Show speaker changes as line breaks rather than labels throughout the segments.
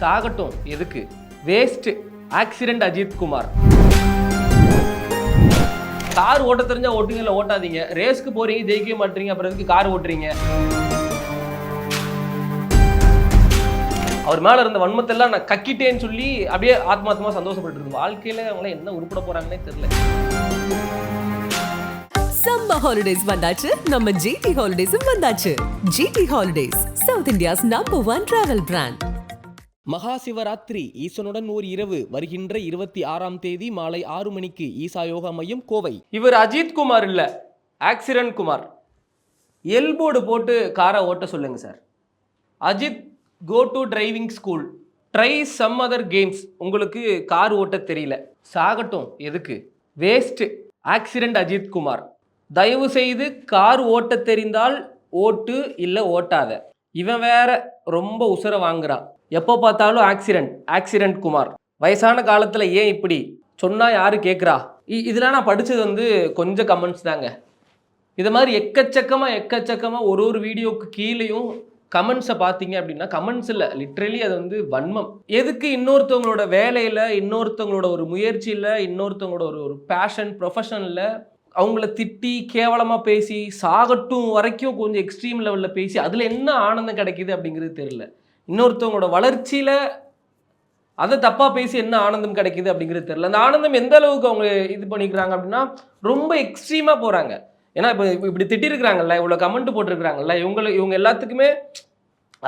சாகட்டும் எதுக்கு? Waste. Accident Ajith Kumar. Car ஓட்ட தெரிஞ்சா ஓட்டுங்க, இல்லை ஓட்டாதீங்க. ரேஸ்க்கு போறீங்க, ஜெயிக்கவே மாட்டீங்க, அப்புறம் எதுக்கு கார் ஓட்டுறீங்க? அவர் மேல இருந்த வன்மத்தெல்லாம் நான் கக்கிட்டேன்னு சொல்லி அப்படியே ஆத்மாத்மா சந்தோஷப்பட்டு இருக்கு. வாழ்க்கையில அவங்கள என்ன உருப்பட போறாங்கன்னே தெரியல.
சம்மர் ஹாலிடேஸ் வந்தாச்சு, நம்ம ஜிடி ஹாலிடேஸும் வந்தாச்சு. GT holidays, south India's number 1 travel brand.
Maha Shivaratri ஈசனுடன் ஒரு இரவு வருகின்ற 26ஆம் தேதி மாலை 6 மணிக்கு ஈசா யோகா மையம், கோவை. இவர் அஜித் குமார் இல்ல, ஆக்சிடென்ட் குமார். எல்போர்டு போட்டு காரை ஓட்ட சொல்லுங்க sir. Ajith, go to driving school, try some other games. உங்களுக்கு கார் ஓட்ட தெரியல, சாகட்டும் எதுக்கு? வேஸ்ட். ஆக்சிடென்ட் அஜித் குமார். தயவு செய்து கார் ஓட்ட தெரிந்தால் ஓட்டு, இல்லை ஓட்டாத. இவன் வேற ரொம்ப உசுர வாங்குறான். எப்போ பார்த்தாலும் ஆக்சிடென்ட் குமார். வயசான காலத்தில் ஏன் இப்படி சொன்னால் யாரு கேட்குறா? இதெல்லாம் நான் படித்தது வந்து கொஞ்சம் கமெண்ட்ஸ் தாங்க. இது மாதிரி எக்கச்சக்கமாக ஒரு வீடியோக்கு கீழேயும் கமெண்ட்ஸை பார்த்தீங்க அப்படின்னா, கமெண்ட்ஸ் இல்லை, லிட்ரலி அது வந்து வன்மம். எதுக்கு இன்னொருத்தவங்களோட வேலையில், இன்னொருத்தவங்களோட ஒரு முயற்சியில், இன்னொருத்தவங்களோட ஒரு பேஷன் ப்ரொஃபஷனில் அவங்கள திட்டி கேவலமாக பேசி சாகட்டும் வரைக்கும் கொஞ்சம் எக்ஸ்ட்ரீம் லெவலில் பேசி அதில் என்ன ஆனந்தம் கிடைக்கிது அப்படிங்கிறது தெரியல. இன்னொருத்தவங்களோட வளர்ச்சியில் அதை தப்பாக பேசி என்ன ஆனந்தம் கிடைக்கிது அப்படிங்கிறது தெரியல. அந்த ஆனந்தம் எந்த அளவுக்கு அவங்க இது பண்ணிக்கிறாங்க அப்படின்னா ரொம்ப எக்ஸ்ட்ரீமாக போகிறாங்க. ஏன்னா இப்போ இப்படி திட்டிருக்கிறாங்கல்ல, இவ்வளோ கமெண்ட் போட்டிருக்கிறாங்கல்ல, இவங்க எல்லாத்துக்குமே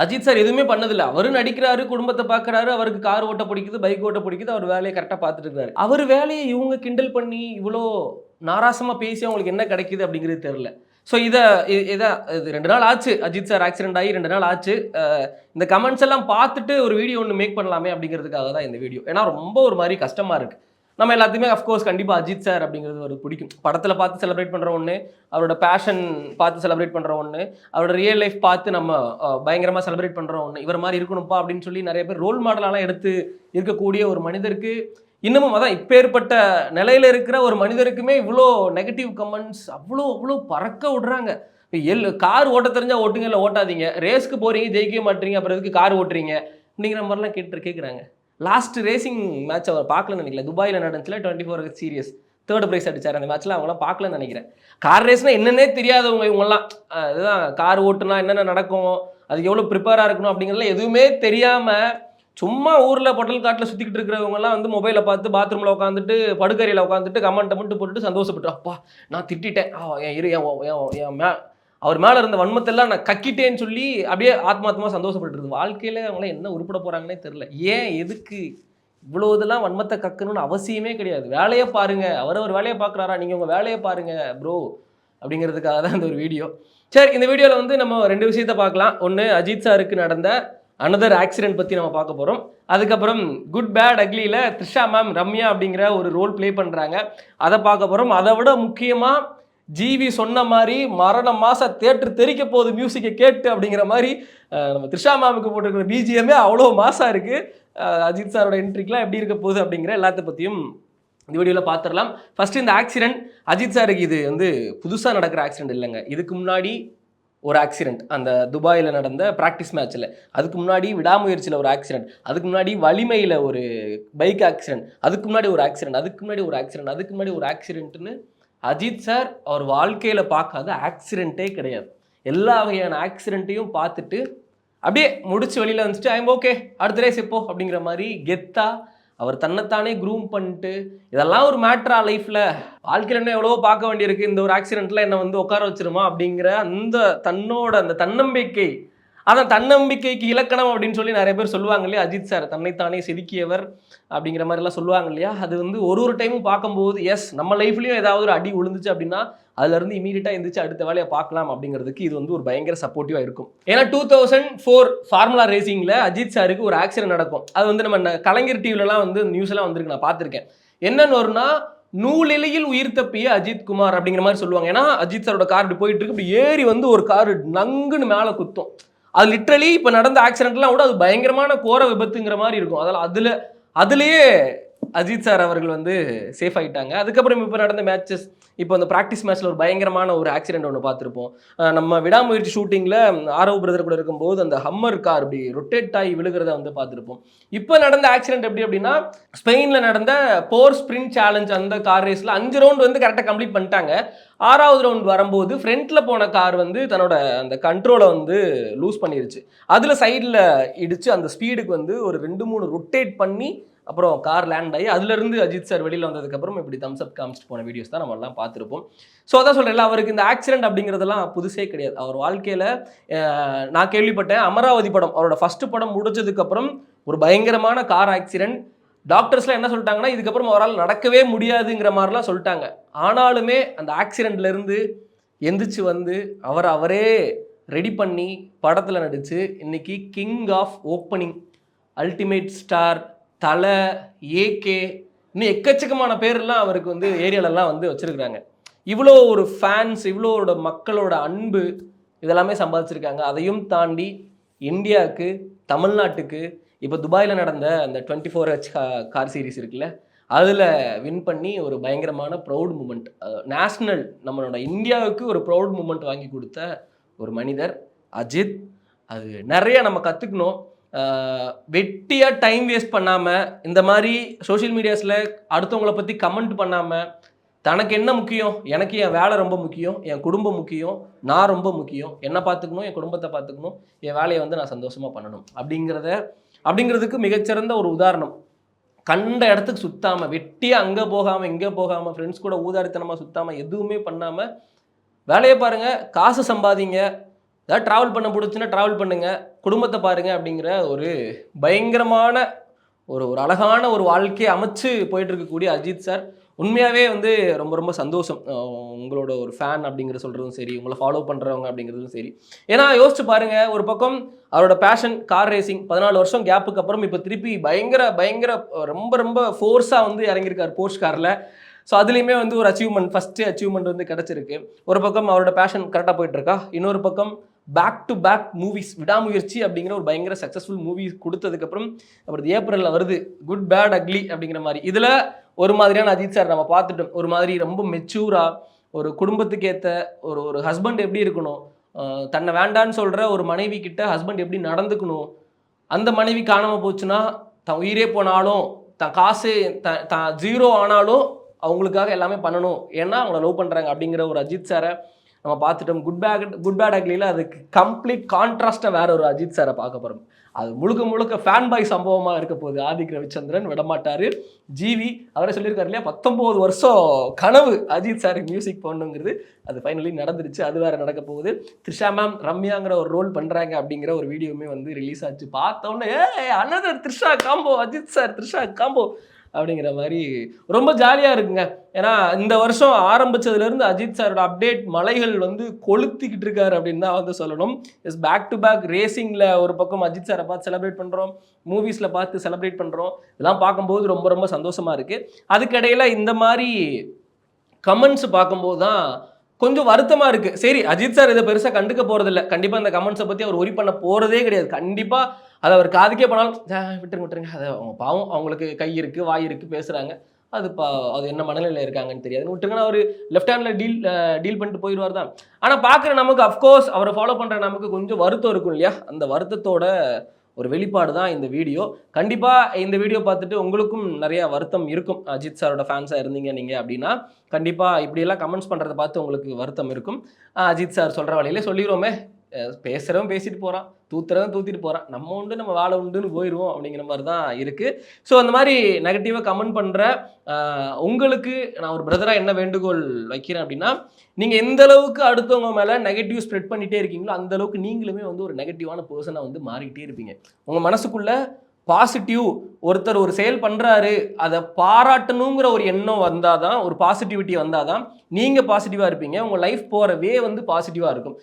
அஜித் சார் எதுவுமே பண்ணதில்லை. அவரும் நடிக்கிறாரு, குடும்பத்தை பார்க்குறாரு, அவருக்கு கார் ஓட்ட பிடிக்குது, பைக் ஓட்ட பிடிக்குது, அவர் வேலையை கரெக்டாக பார்த்துட்டு இருக்காரு. அவர் வேலையை இவங்க கிண்டல் பண்ணி இவ்வளோ நாராசமாக பேசி அவங்களுக்கு என்ன கிடைக்கிது அப்படிங்கிறது தெரியல. ஸோ இது 2 நாள் ஆச்சு அஜித் சார் ஆக்சிடென்ட் ஆகி 2 நாள் ஆச்சு. இந்த கமெண்ட்ஸ் எல்லாம் பார்த்துட்டு ஒரு வீடியோ ஒன்று மேக் பண்ணலாமே அப்படிங்கிறதுக்காக தான் இந்த வீடியோ. ஏன்னா ரொம்ப ஒரு மாதிரி கஷ்டமாக இருக்குது. நம்ம எல்லாத்தையுமே அஃப்கோர்ஸ் கண்டிப்பாக அஜித் சார் அப்படிங்கிறது ஒரு பிடிக்கும். படத்தில் பார்த்து செலிப்ரேட் பண்ணுற ஒன்று, அவரோட பேஷன் பார்த்து செலிப்ரேட் பண்ணுற ஒன்று, அவரோட ரியல் லைஃப் பார்த்து நம்ம பயங்கரமாக செலிப்ரேட் பண்ணுற ஒன்று. இவர் மாதிரி இருக்கணும்ப்பா அப்படின்னு சொல்லி நிறைய பேர் ரோல் மாடலாலாம் எடுத்து இருக்கக்கூடிய ஒரு மனிதருக்கு இன்னமும் அதான் இப்பேற்பட்ட நிலையில் இருக்கிற ஒரு மனிதருக்குமே இவ்வளோ நெகட்டிவ் கமெண்ட்ஸ் அவ்வளோ பறக்க விடுறாங்க. கார் ஓட்ட தெரிஞ்சா ஓட்டுங்க, இல்லை ஓட்டாதீங்க. ரேஸ்க்கு போகிறீங்க, ஜெயிக்கவே மாட்டீங்க, அப்புறம் எதுக்கு கார் ஓட்டுறீங்க அப்படிங்கிற மாதிரிலாம் கேட்குறாங்க. லாஸ்ட் ரேசிங் மேட்ச் அவர் பார்க்கலன்னு நினைக்கல. துபாயில் நடந்துச்சுல 24 சீரியஸ் 3rd ப்ரைஸ் அடிச்சார். அந்த மேட்ச்லாம் அவங்களாம் பார்க்கலன்னு நினைக்கிறேன். கார் ரேஸ்னால் என்னென்னே தெரியாதவங்க இவங்கெல்லாம். அதுதான் கார் ஓட்டுனா என்னென்ன நடக்கும், அதுக்கு எவ்வளோ ப்ரிப்பேராக இருக்கணும் அப்படிங்கிறதுலாம் எதுவுமே தெரியாமல் சும்மா ஊரில் பொட்டல் காட்டில் சுற்றிக்கிட்டு இருக்கிறவங்கலாம் வந்து மொபைலை பார்த்து பாத்ரூமில் உட்காந்துட்டு படுக்கறையில் உட்காந்துட்டு கமெண்ட்டை மட்டும் போட்டுட்டு சந்தோஷப்பட்டு, அப்பா நான் திட்டேன், அவர் மேலே இருந்த வன்மத்தெல்லாம் நான் கக்கிட்டேன்னு சொல்லி அப்படியே ஆத்மாத்மா சந்தோஷப்பட்டு இருக்கு. வாழ்க்கையில் அவங்கள என்ன உருப்பட போகிறாங்கன்னே தெரில. ஏன் எதுக்கு இவ்வளோ இதெல்லாம் வன்மத்தை கக்கணும்னு அவசியமே கிடையாது. வேலையை பாருங்கள். அவர் வேலையை பார்க்குறாரா, நீங்கள் உங்கள் வேலையை பாருங்கள் ப்ரோ அப்படிங்கிறதுக்காக தான் இந்த ஒரு வீடியோ. சரி, இந்த வீடியோவில் வந்து நம்ம 2 விஷயத்தை பார்க்கலாம். ஒன்று, அஜித் சாருக்கு நடந்த அனதர் ஆக்சிடென்ட் பற்றி நம்ம பார்க்க போகிறோம். அதுக்கப்புறம் குட் பேட் அக்லியில் த்ரிஷா மேம் ரம்யா அப்படிங்கிற ஒரு ரோல் ப்ளே பண்ணுறாங்க, அதை பார்க்க போகிறோம். அதை விட முக்கியமாக ஜிவி சொன்ன மாதிரி மரண மாதம் தேட்டர் தெரிக்க போகுது மியூசிக்கை கேட்டு அப்படிங்கிற மாதிரி நம்ம த்ரிஷா மேமுக்கு போட்டிருக்கிற பிஜிஎம்மே அவ்வளோ மாசாக இருக்குது. அஜித் சாரோட என்ட்ரிக்கெலாம் எப்படி இருக்க போகுது அப்படிங்கிற எல்லாத்த பற்றியும் இந்த வீடியோவில் பார்த்துடலாம். ஃபஸ்ட்டு இந்த ஆக்சிடென்ட் அஜித் சாருக்கு இது வந்து புதுசாக நடக்கிற ஆக்சிடென்ட் இல்லைங்க. இதுக்கு முன்னாடி ஒரு ஆக்சிடென்ட், அந்த துபாயில் நடந்த ப்ராக்டிஸ் மேட்ச்சில், அதுக்கு முன்னாடி விடாமுயற்சியில் ஒரு ஆக்சிடென்ட், அதுக்கு முன்னாடி வலிமையில் ஒரு பைக் ஆக்சிடென்ட், அதுக்கு முன்னாடி ஒரு ஆக்சிடென்ட், அதுக்கு முன்னாடி ஒரு ஆக்சிடென்ட், அதுக்கு முன்னாடி ஒரு ஆக்சிடென்ட்னு அஜித் சார் அவர் வாழ்க்கையில் பார்க்காத ஆக்சிடென்ட்டே கிடையாது. எல்லா வகையான ஆக்சிடென்ட்டையும் பார்த்துட்டு அப்படியே முடிச்சு வெளியில் வந்துட்டு ஐம் ஓகே அடுத்த ரேஸ் எப்போ அப்படிங்கிற மாதிரி கெத்தா அவர் தன்னைத்தானே க்ரூம் பண்ணிட்டு, இதெல்லாம் ஒரு மேட்ரா லைஃப்பில், வாழ்க்கையில் என்ன எவ்வளவோ பார்க்க வேண்டியிருக்கு, இந்த ஒரு ஆக்சிடென்ட்டில் என்னை வந்து உட்கார வச்சிருமா அப்படிங்கிற அந்த தன்னம்பிக்கை, அதான் தன்னம்பிக்கைக்கு இலக்கணம் அப்படின்னு சொல்லி நிறைய பேர் சொல்லுவாங்க இல்லையா. அஜித் சார் தன்னைத்தானே செதுக்கியவர் அப்படிங்கிற மாதிரிலாம் சொல்லுவாங்க இல்லையா. அது வந்து ஒரு டைமும் பார்க்கும்போது எஸ் நம்ம லைஃப்லேயும் ஏதாவது ஒரு அடி விழுந்துச்சு அப்படின்னா அதுலேருந்து இமீடியட்டாக எழுந்திரிச்சு அடுத்த வேலையை பார்க்கலாம் அப்படிங்கிறதுக்கு இது வந்து ஒரு பயங்கர சப்போர்ட்டிவாக இருக்கும். ஏன்னா 2004 ஃபார்முலா ரேசிங்கில் அஜித் சாருக்கு ஒரு ஆக்சிடென்ட் நடக்கும். அது வந்து நம்ம கலைஞர் டிவிலலாம் வந்து நியூஸ் எல்லாம் வந்திருக்கு, நான் பார்த்துருக்கேன். என்னன்னு வரும்னா, நூலிலையில் உயிர் தப்பிய அஜித் குமார் அப்படிங்கிற மாதிரி சொல்லுவாங்க. ஏன்னா அஜித் சாரோட கார் இப்படி போயிட்டு இருக்கு, இப்படி ஏறி வந்து ஒரு கார் நங்குன்னு மேலே குத்தும். அது லிட்ரலி இப்போ நடந்த ஆக்சிடென்ட்லாம் கூட அது பயங்கரமான கோர விபத்துங்கிற மாதிரி இருக்கும். அதுலேயே அஜித் சார் அவர்கள் வந்து சேஃப் ஆகிட்டாங்க. அதுக்கப்புறம் இப்போ நடந்த மேட்சஸ் இப்போ அந்த ப்ராக்டிஸ் மேட்ச்சில் ஒரு பயங்கரமான ஒரு ஆக்சிடென்ட் ஒன்று பார்த்துருப்போம். நம்ம விடாமுயற்சி ஷூட்டிங்கில் ஆரவ் பிரதர் கூட இருக்கும்போது அந்த ஹம்மர் கார் இப்படி ரொட்டேட் ஆகி விழுகிறத வந்து பார்த்துருப்போம். இப்போ நடந்த ஆக்சிடென்ட் எப்படி அப்படின்னா, ஸ்பெயினில் நடந்த போர் ஸ்ப்ரிண்ட் சேலஞ்ச் அந்த கார் ரேஸில் 5 ரவுண்ட் வந்து கரெக்டாக கம்ப்ளீட் பண்ணிட்டாங்க. 6வது ரவுண்ட் வரும்போது ஃப்ரண்ட்டில் போன கார் வந்து தன்னோட அந்த கண்ட்ரோலை வந்து லூஸ் பண்ணிருச்சு. அதில் சைடில் இடித்து அந்த ஸ்பீடுக்கு வந்து ஒரு 2-3 ரொட்டேட் பண்ணி அப்புறம் கார் லேண்ட் ஆகி அதுலேருந்து அஜித் சார் வெளியில் வந்ததுக்கப்புறம் இப்படி தம்ஸ் அப் காமிச்சிட்டு போன வீடியோஸ் தான் நம்ம எல்லாம் பார்த்துருப்போம். ஸோ அதான் சொல்கிறேன், அவருக்கு இந்த ஆக்சிடென்ட் அப்படிங்கிறதெல்லாம் புதுசே கிடையாது. அவர் வாழ்க்கையில் நான் கேள்விப்பட்டேன், அமராவதி படம் அவரோட ஃபஸ்ட்டு படம் முடிச்சதுக்கப்புறம் ஒரு பயங்கரமான கார் ஆக்சிடென்ட். டாக்டர்ஸ்லாம் என்ன சொல்லிட்டாங்கன்னா, இதுக்கப்புறம் அவரால் நடக்கவே முடியாதுங்கிற மாதிரிலாம் சொல்லிட்டாங்க. ஆனாலுமே அந்த ஆக்சிடெண்ட்லேருந்து எந்திரிச்சு வந்து அவரே ரெடி பண்ணி படத்தில் நடித்து இன்னைக்கு king of opening, ultimate star, Thala, AK, இன்னும் எக்கச்சக்கமான பேர்லாம் அவருக்கு வந்து ஏரியாலெல்லாம் வந்து வச்சுருக்குறாங்க. இவ்வளோ ஒரு ஃபேன்ஸ், இவ்வளோட மக்களோட அன்பு இதெல்லாமே சம்பாதிச்சிருக்காங்க. அதையும் தாண்டி இந்தியாவுக்கு, தமிழ்நாட்டுக்கு இப்போ துபாயில் நடந்த அந்த 24H கார் சீரிஸ் இருக்குல்ல, அதில் வின் பண்ணி ஒரு பயங்கரமான ப்ரௌட் மூமெண்ட், நேஷ்னல் நம்மளோட இந்தியாவுக்கு ஒரு ப்ரௌட் மூமெண்ட் வாங்கி கொடுத்த ஒரு மனிதர் அஜித். அது நிறைய நம்ம கற்றுக்கணும். வெட்டியாக டைம் வேஸ்ட் பண்ணாமல், இந்த மாதிரி சோஷியல் மீடியாஸில் அடுத்தவங்களை பற்றி கமெண்ட் பண்ணாமல், தனக்கு என்ன முக்கியம், எனக்கு என் வேலை ரொம்ப முக்கியம், என் குடும்பம் முக்கியம், நான் ரொம்ப முக்கியம், என்னை பார்த்துக்கணும், என் குடும்பத்தை பார்த்துக்கணும், என் வேலையை வந்து நான் சந்தோஷமாக பண்ணணும் அப்படிங்கிறதுக்கு மிகச்சிறந்த ஒரு உதாரணம். கண்ட இடத்துக்கு சுத்தாமல், வெட்டியாக அங்கே போகாமல் இங்கே போகாமல், ஃப்ரெண்ட்ஸ் கூட ஊதாரித்தனமாக சுத்தாமல், எதுவுமே பண்ணாமல் வேலையை பாருங்கள், காசு சம்பாதிங்க, ஏதாவது ட்ராவல் பண்ண பிடிச்சுன்னா ட்ராவல் பண்ணுங்கள், குடும்பத்தை பாருங்கள் அப்படிங்கிற ஒரு பயங்கரமான ஒரு அழகான ஒரு வாழ்க்கையை அமைச்சு போயிட்டு இருக்கக்கூடிய அஜித் சார் உண்மையாகவே வந்து ரொம்ப ரொம்ப சந்தோஷம். உங்களோட ஒரு ஃபேன் அப்படிங்கிற சொல்கிறதும் சரி, உங்களை ஃபாலோ பண்ணுறவங்க அப்படிங்கிறதும் சரி. ஏன்னா யோசிச்சு பாருங்கள், ஒரு பக்கம் அவரோட பேஷன் கார் ரேசிங், 14 வருஷம் கேப்புக்கு அப்புறம் இப்போ திருப்பி பயங்கர ரொம்ப ரொம்ப ஃபோர்ஸாக வந்து இறங்கியிருக்கார் போர்ஷ் காரில். ஸோ அதுலேயுமே வந்து ஒரு ஃபஸ்ட்டு அச்சீவ்மெண்ட் வந்து கிடச்சிருக்கு. ஒரு பக்கம் அவரோட பேஷன் கரெக்டாக போயிட்டுருக்கா, இன்னொரு பக்கம் பேக் டு பேக் மூவிஸ், விடாமுயற்சி அப்படிங்கிற ஒரு பயங்கர சக்ஸஸ்ஃபுல் மூவி கொடுத்ததுக்கப்புறம் அப்புறம் ஏப்ரலில் வருது குட் பேட் அக்லி அப்படிங்கிற மாதிரி. இதில் ஒரு மாதிரியான அஜித் சார் நம்ம பார்த்துட்டோம். ஒரு மாதிரி ரொம்ப மெச்சூராக, ஒரு குடும்பத்துக்கு ஏற்ற ஒரு ஹஸ்பண்ட் எப்படி இருக்கணும், தன்னை வேண்டான்னு சொல்கிற ஒரு மனைவி கிட்ட ஹஸ்பண்ட் எப்படி நடந்துக்கணும், அந்த மனைவி காணாமல் போச்சுன்னா தன் உயிரே போனாலும், தன் காசு தான் ஜீரோ ஆனாலும் அவங்களுக்காக எல்லாமே பண்ணணும், ஏன்னா அவங்கள லவ் பண்ணுறாங்க அப்படிங்கிற ஒரு அஜித் சாரை நம்ம பார்த்துட்டோம். குட் பேட் அக்லியில் அதுக்கு கம்ப்ளீட் கான்ட்ராஸ்ட்டாக வேற ஒரு அஜித் சாரை பார்க்க போகிறோம். அது முழுக்க ஃபேன் பாய் சம்பவமாக இருக்க போகுது. ஆதிக் ரவிச்சந்திரன் விடமாட்டார். ஜிவி அவரே சொல்லியிருக்காரு இல்லையா, 19 வருஷம் கனவு அஜித் சாருக்கு மியூசிக் போடணுங்கிறது, அது ஃபைனலி நடந்துருச்சு. அது வேறு நடக்க போகுது. த்ரிஷா மேம் ரம்யாங்கிற ஒரு ரோல் பண்ணுறாங்க அப்படிங்கிற ஒரு வீடியோவுமே வந்து ரிலீஸ் ஆச்சு. பார்த்தோன்னே another Trisha combo, Ajith sir Trisha combo அப்படிங்கிற மாதிரி ரொம்ப ஜாலியாக இருக்குங்க. ஏன்னா இந்த வருஷம் ஆரம்பித்ததுலேருந்து அஜித் சாரோட அப்டேட் மலைகள் வந்து கொளுத்திக்கிட்டு இருக்காரு அப்படின்னு தான் வந்து சொல்லணும். பேக் டு பேக் ரேசிங்கில் ஒரு பக்கம் அஜித் சாரை பார்த்து செலிப்ரேட் பண்ணுறோம், மூவிஸில் பார்த்து செலிப்ரேட் பண்ணுறோம். இதெல்லாம் பார்க்கும்போது ரொம்ப ரொம்ப சந்தோஷமாக இருக்குது. அதுக்கிடையில் இந்த மாதிரி கமெண்ட்ஸ் பார்க்கும்போது தான் கொஞ்சம் வருத்தமாக இருக்குது. சரி, அஜித் சார் இதை பெருசாக கண்டுக்க போகிறதில்ல, கண்டிப்பாக இந்த கமெண்ட்ஸை பற்றி அவர் ஒரி பண்ண போகிறதே கிடையாது. கண்டிப்பாக அதை அவர் காதுக்கே போனாலும் விட்டுருங்க, அதை அவங்க பாவம், அவங்களுக்கு கை இருக்குது, வாய் இருக்குது, பேசுகிறாங்க, அது என்ன மனநிலையில் இருக்காங்கன்னு தெரியாதுன்னு விட்டுருங்கன்னா அவர் லெஃப்ட் ஹேண்டில் டீல் பண்ணிட்டு போயிடுவார் தான். ஆனால் பார்க்குற நமக்கு, அஃப்கோர்ஸ் அவரை ஃபாலோ பண்ணுற நமக்கு கொஞ்சம் வருத்தம் இருக்கும் இல்லையா, அந்த வருத்தத்தோட ஒரு வெளிப்பாடு தான் இந்த வீடியோ. கண்டிப்பாக இந்த வீடியோ பார்த்துட்டு உங்களுக்கும் நிறையா வருத்தம் இருக்கும். அஜித் சாரோட ஃபேன்ஸாக இருந்தீங்க நீங்கள் அப்படின்னா கண்டிப்பாக இப்படியெல்லாம் கமெண்ட்ஸ் பண்ணுறதை பார்த்து உங்களுக்கு வருத்தம் இருக்கும். அஜித் சார் சொல்கிற வழியிலே சொல்லிடுவோமே, பேசுகிறவன் பேசிட்டு போகிறான், தூத்துறவன் தூத்திட்டு போகிறான், நம்ம உண்டு நம்ம வேலை உண்டுன்னு போயிடுவோம் அப்படிங்கிற மாதிரி தான் இருக்குது. ஸோ அந்த மாதிரி நெகட்டிவாக கமெண்ட் பண்ணுற உங்களுக்கு நான் ஒரு பிரதராக என்ன வேண்டுகோள் வைக்கிறேன் அப்படின்னா, நீங்கள் எந்த அளவுக்கு அடுத்தவங்க மேலே நெகட்டிவ் ஸ்ப்ரெட் பண்ணிகிட்டே இருக்கீங்களோ அந்த அளவுக்கு நீங்களுமே வந்து ஒரு நெகட்டிவான பர்சனாக வந்து மாறிக்கிட்டே இருப்பீங்க. உங்கள் மனசுக்குள்ளே பாசிட்டிவ், ஒருத்தர் ஒரு செயல் பண்ணுறாரு அதை பாராட்டணுங்கிற ஒரு எண்ணம் வந்தால் தான், ஒரு பாசிட்டிவிட்டி வந்தால் தான் நீங்கள் பாசிட்டிவாக இருப்பீங்க. உங்கள் லைஃப் போகிற வே வந்து பாசிட்டிவாக இருக்கும்.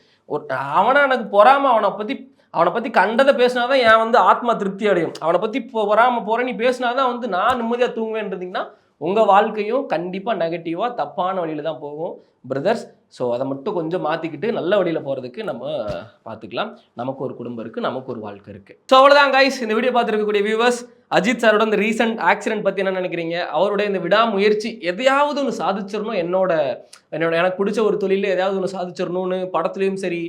அவனை எனக்கு பொறாமல் அவனை பற்றி கண்டதை பேசினா தான் என் வந்து ஆத்மா திருப்தி அடையும். அவனை பற்றி பொறாமல் நீ பேசினா தான் வந்து நான் நிம்மதியாக தூங்குவேன்றீங்கன்னா உங்கள் வாழ்க்கையும் கண்டிப்பாக நெகட்டிவாக தப்பான வழியில் தான் போகும் பிரதர்ஸ். ஸோ அதை மட்டும் கொஞ்சம் மாற்றிக்கிட்டு நல்ல வழியில் போகிறதுக்கு நம்ம பார்த்துக்கலாம். நமக்கு ஒரு குடும்பம் இருக்குது, நமக்கு ஒரு வாழ்க்கை இருக்குது. ஸோ அவ்வளோதான் கைஸ், இந்த வீடியோ பார்த்துருக்கக்கூடிய வியூவர்ஸ், அஜித் சாரோட இந்த ரீசன்ட் ஆக்சிடென்ட் பற்றி என்ன நினைக்கிறீங்க? அவருடைய இந்த விடாமுயற்சி எதையாவது ஒன்று சாதிச்சிடணும், எனக்கு பிடிச்ச ஒரு தொழிலில் எதையாவது ஒன்று சாதிச்சிடணும்னு படத்துலையும் சரி,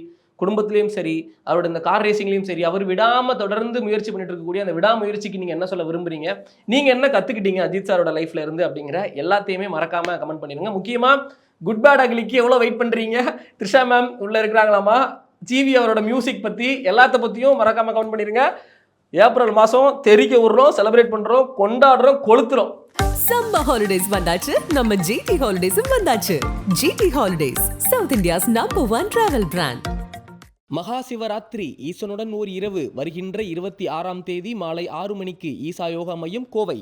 குடும்பத்திலையும் சரி, அவரோட இந்த கார் ரேசிங்லையும் சரி, அவர் விடாமல் தொடர்ந்து முயற்சி பண்ணிட்டு இருக்கக்கூடிய அந்த விடாமுயற்சிக்கு நீங்கள் என்ன சொல்ல விரும்புறீங்க? நீங்கள் என்ன கற்றுக்கிட்டீங்க அஜித் சாரோட லைஃப்ல இருந்து அப்படிங்கிற எல்லாத்தையுமே மறக்காமல் கமெண்ட் பண்ணிடுங்க. முக்கியமாக குட் பேட் அக்லிக்கு எவ்வளோ வெயிட் பண்ணுறீங்க? த்ரிஷா மேம் உள்ளே இருக்கிறாங்களாமா? ஜிவி அவரோட மியூசிக் பற்றி எல்லாத்த பற்றியும் மறக்காமல் கமெண்ட் பண்ணிடுங்க. ஏப்ரல் மாதம் தெறிக்க விடுறோம், செலிப்ரேட் பண்ணுறோம், கொண்டாடுறோம், கொளுத்துறோம்.
சம்மர் ஹாலிடேஸ் வந்தாச்சு, நம்ம ஜிடி ஹாலிடேஸும் வந்தாச்சு. GT holidays, south India's #1 travel brand.
Maha Shivaratri ஈசனுடன் ஓர் இரவு வருகின்ற 26ஆம் தேதி மாலை 6 மணிக்கு ஈசா யோகா மையம், கோவை.